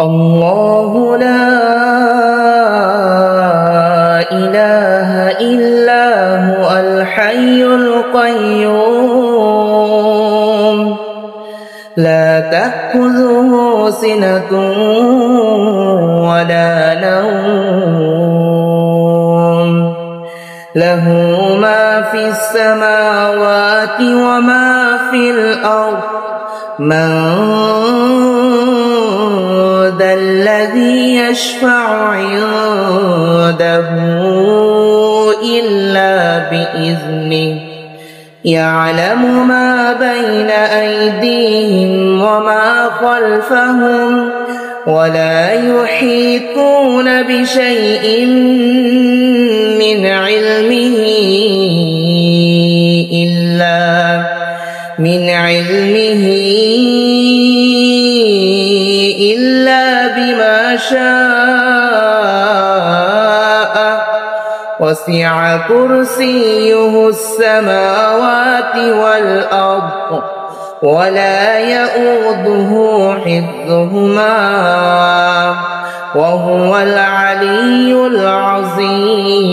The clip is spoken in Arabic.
الله لا إله إلا هو الحي القيوم لا تأخذه سنة ولا نوم له ما في السماوات وما في الأرض من ذا الذي يشفع عنده إلا بإذنه يعلم ما بين أيديهم وما خلفهم ولا يحيطون بشيء من علمه إلا بما شاء وسع كرسيه السماوات والأرض ولا يؤوده حفظهما وهو العلي العظيم.